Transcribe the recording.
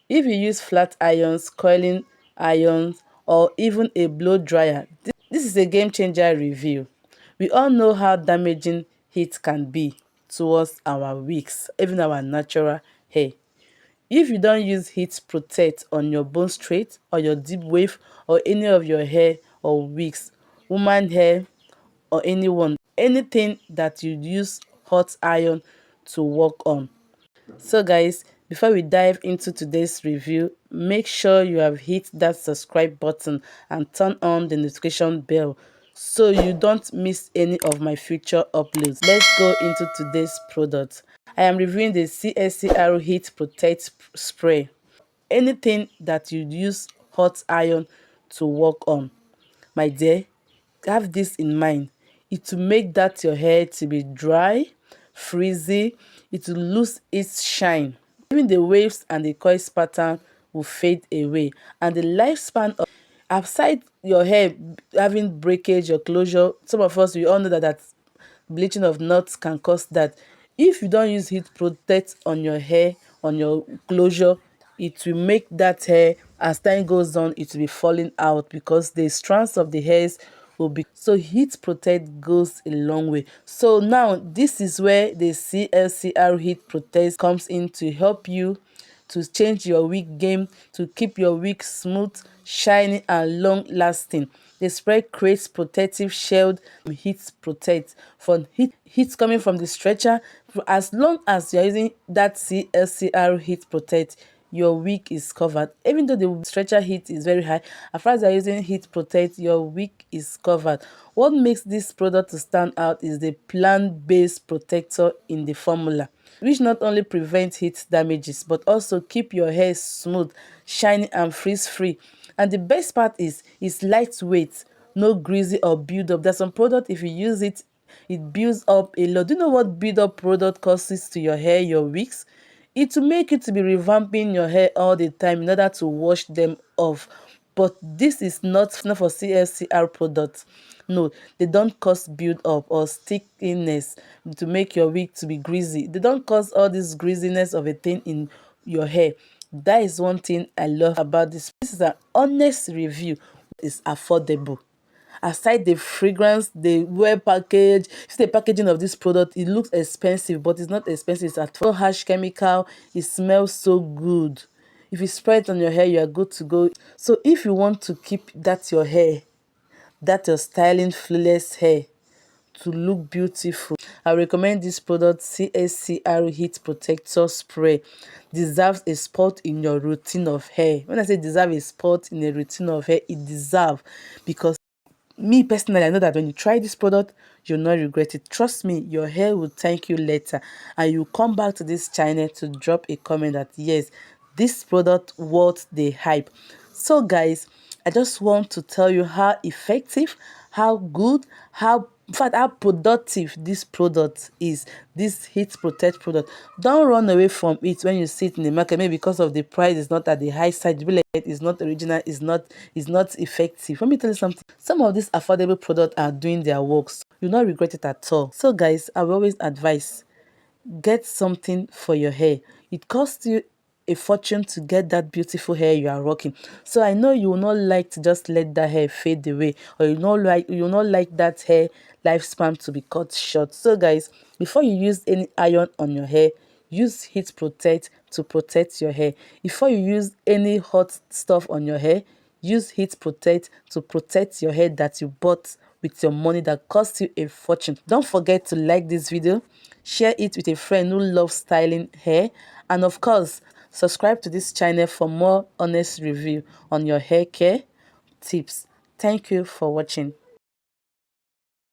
If you use flat irons, coiling irons, or even a blow dryer, this is a game changer review. We all know how damaging heat can be towards our wigs, even our natural hair. If you don't use heat protect on your bone straight or your deep wave or any of your hair or wigs, woman hair or anything that you use hot iron to work on. So guys, before we dive into today's review, make sure you have hit that subscribe button and turn on the notification bell so you don't miss any of my future uploads. Let's go into today's product. I am reviewing the Cscr Heat Protect Spray. Anything that you use hot iron to work on, my dear, have this in mind. It will make that your hair to be dry, frizzy, it will lose its shine. Even the waves and the coils pattern will fade away. And the lifespan of aside your hair having breakage or closure, some of us we all know that bleaching of knots can cause that. If you don't use heat protect on your hair, on your closure, it will make that hair, as time goes on, it will be falling out because the strands of the hairs will be. So heat protect goes a long way. So now this is where the Cscr heat protect comes in to help you to change your wig game, to keep your wig smooth, shiny and long lasting. The spray creates protective shield heat protect from heat coming from the stretcher. As long as you're using that Cscr heat protect, your wig is covered. Even though the stretcher heat is very high, as far as you're using heat protect, your wig is covered. What makes this product to stand out is the plant-based protector in the formula, which not only prevents heat damages but also keep your hair smooth, shiny and frizz-free. And the best part is it's lightweight, no greasy or build up. There's some product, if you use it, it builds up a lot. Do you know what build up product causes to your hair, your wigs? It will make you to be revamping your hair all the time in order to wash them off. But this is not for Cscr products. No, they don't cause build up or stickiness to make your wig to be greasy. They don't cause all this greasiness of a thing in your hair. That is one thing I love about this. This is an honest review. It's affordable. Aside the fragrance, the wear package, see the packaging of this product, it looks expensive, but it's not expensive. It's at no harsh chemical. It smells so good. If you spray it on your hair, you are good to go. So if you want to keep that your hair, that your styling flawless hair to look beautiful, I recommend this product. Cscr Heat Protector Spray deserves a spot in your routine of hair. When I say deserve a spot in a routine of hair, it deserves, because me personally, I know that when you try this product, you'll not regret it. Trust me, your hair will thank you later, and you'll come back to this channel to drop a comment that yes, this product worth the hype. So guys, I just want to tell you how effective, how good, how in fact how productive this product is, this heat protect product. Don't run away from it when you see it in the market, maybe because of the price is not at the high side. You be like, it's not original, it's not effective. Let me tell you something, some of these affordable products are doing their works. You'll not regret it at all. So guys, I will always advise, get something for your hair. It costs you a fortune to get that beautiful hair you are rocking. So I know you will not like to just let that hair fade away, or you will not like that hair lifespan to be cut short. So guys, before you use any iron on your hair, use heat protect to protect your hair. Before you use any hot stuff on your hair, use heat protect to protect your hair that you bought with your money that cost you a fortune. Don't forget to like this video, share it with a friend who loves styling hair, and of course, subscribe to this channel for more honest review on your hair care tips. Thank you for watching.